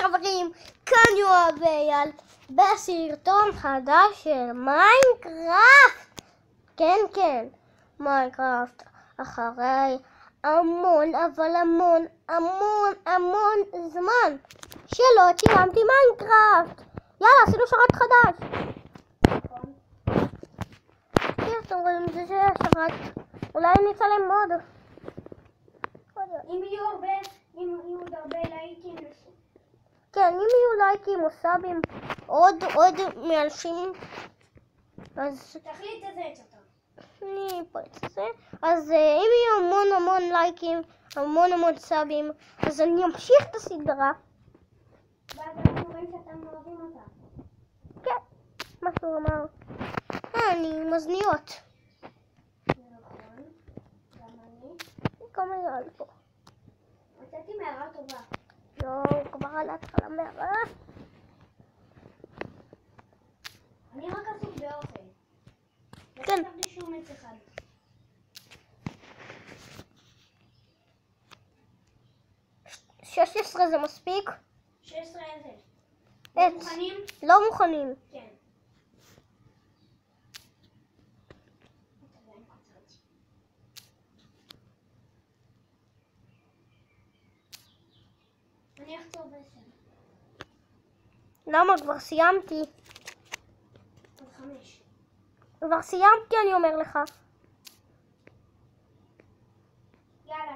חברים, כאן יואב ואייל בסרטון חדש של מיינקראפט. כן, מיינקראפט אחרי המון זמן שלא צילמתי מיינקראפט. יאללה, עשינו שרת חדש. כן, אתם רואים, זה שרת. אולי נצלם עוד. אם יהיו הרבה לייקים. כן, אם יהיו לייקים או סאבים, עוד מאנשים, אז תחליט איזה עצתה. אני אפרץ את זה. אז אם יהיו המון לייקים, המון סאבים, אז אני אמשיך את הסדרה. ואז אנחנו רואים שאתם אוהבים אותה. כן, מה שהוא אמר. אני מזניות. נכון, גם אני. גם אייל פה. מצאתי מערה טובה. לא, כבר על ההתחלה מערה. אני רק עסוק באוכל. כן. לא חשבתי שום עץ אחד. ש- 16 זה מספיק? 16 איזה? עץ. מוכנים? לא מוכנים. כן. אני אחזור ב10. למה? כבר סיימתי. עוד 5. כבר סיימתי, אני אומר לך. יאללה.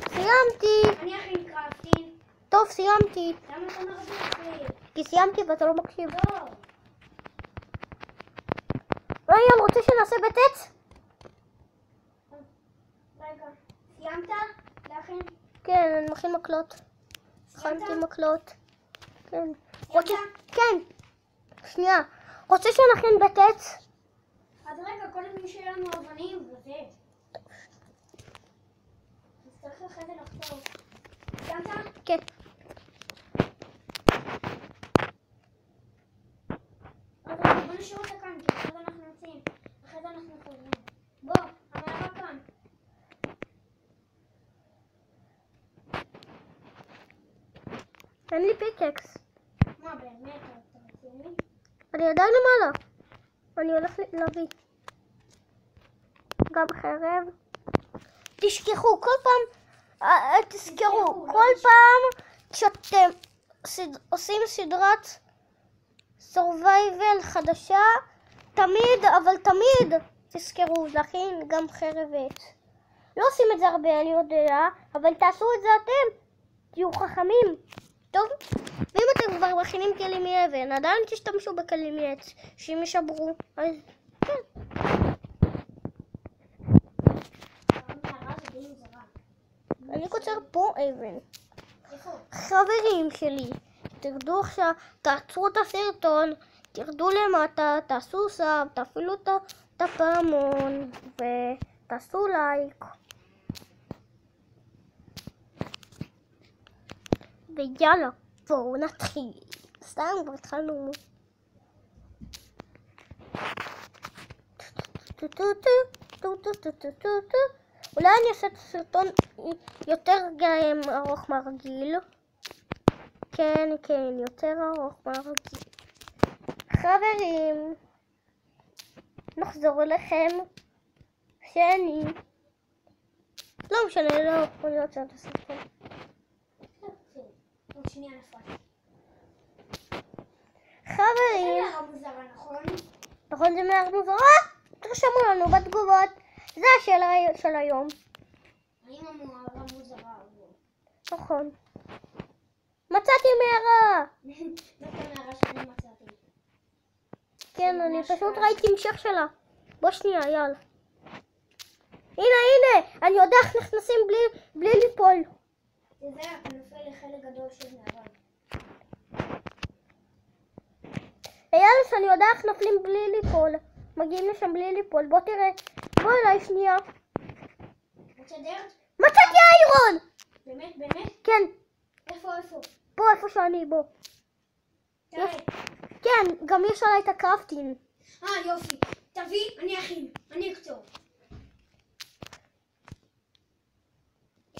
סיימתי. אני אכין קראפטים. טוב, סיימתי. למה אתה מרגיש לי? כי סיימתי ואתה לא מקשיב. לא. אייל, רוצה שנעשה בית עץ? רגע. סיימת להכין? כן, אני מכין מקלות. הכנתי מקלות. כן. רוצה? כן. שנייה. רוצה שנכין בית עץ? אז רגע, קודם שיהיה לנו אבנים וזה. נצטרך אחרי זה לחתור. סיימת? כן. אז רגע, בוא נשאיר אותה כאן, כי אחרי זה אנחנו יוצאים. אחרי זה אנחנו חוזרים. בוא, המערה כאן. אין לי פיקקס. מה, באמת? אתה רציני? אני עדיין למעלה. אני הולך להביא. גם חרב. תשכחו, כל פעם, תזכרו, כל פעם כשאתם עושים סדרת survival חדשה, אבל תמיד תזכרו להכין גם חרב ועץ. לא עושים את זה הרבה, אני יודע, אבל תעשו את זה אתם. תהיו חכמים. טוב? ואם אתם כבר מכינים כלים מאבן, עדיין תשתמשו בכלים מעץ, שאם ישברו, אז כן. המערה זה די מוזרה. אני קוצר פה אבן. איפה? חברים שלי, תרדו עכשיו, תעצרו את הסרטון, תרדו למטה, תעשו סאב, תפעילו את הפעמון ותעשו לייק. ויאללה, בואו נתחיל. סתם כבר התחלנו. אולי אני אעשה את הסרטון יותר ארוך מהרגיל. כן, יותר ארוך מהרגיל. חברים, נחזור אליכם. שאני לא משנה, לא אני רוצה את הסרטון. עוד שנייה נפל. חברים, זה מערה מוזרה, נכון? נכון, זה מערה מוזרה? תרשמו לנו בתגובות. זה השאלה של היום. האם המערה מוזרה? נכון. מצאתי מערה. זאת המערה שאני מצאתי. כן, אני פשוט ראיתי המשך שלה. בוא שנייה, יאללה. הנה, אני יודע איך נכנסים בלי ליפול. זה אתה נופל לחלק גדול של מערה. יאללה, שאני יודע איך נופלים בלי ליפול. מגיעים לשם בלי ליפול. בוא תראה. בוא אליי שנייה. רוצה דרך? מצאתי איירון! באמת? כן, איפה? פה איפה שאני, בוא. תראה. כן, גם יש עליי את הקראפטין. יופי. תביא, אני אכין. אני אקצור.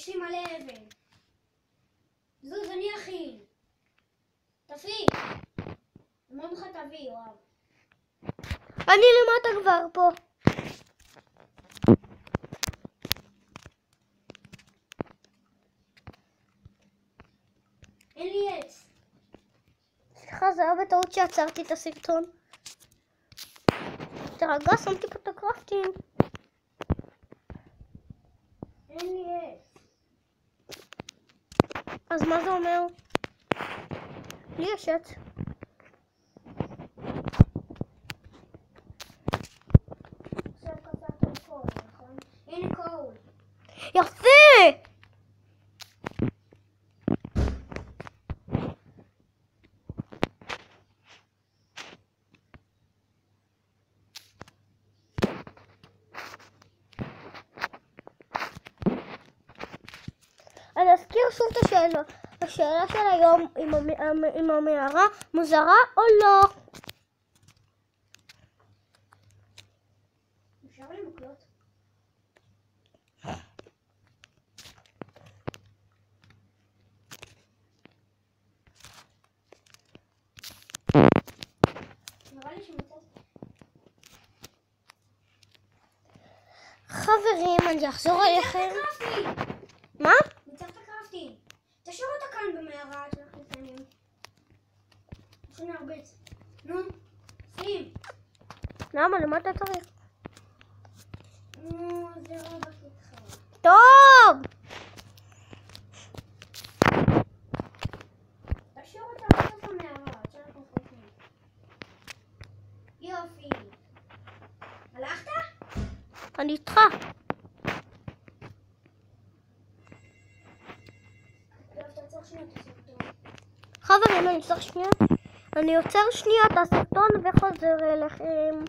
יש לי מלא אבן. זוז, אני אכין. תביא. אמרנו לך תביא, יואב. אני למטה כבר פה. אין לי עץ. סליחה, זה היה בטעות שעצרתי את הסרטון. תרגע, שמתי פה את הקרפטים. אין לי עץ. אז מה זה אומר? לי יש עץ. עכשיו קצת קול, נכון? הנה קול. יפה! אני אזכיר שוב את השאלה. השאלה של היום, אם המערה מוזרה או לא. אפשר לי מקלות? נראה לי שמצאת. חברים, אני אחזור אליכם. מה? ניצחת קרפטי. תשאיר אותה כאן במערה עד שאנחנו נסיים. יש לנו הרבה. נו, שים. למה? למה אתה צריך? נו, זה רבק איתך. טוב! תשאיר אותה בסוף המערה עד שאנחנו נסיים. יופי. הלכת? אני איתך. תעצור שנייה את הסרטון. חברים, אני עוצר שנייה. אני עוצר שנייה את הסרטון וחוזר אליכם.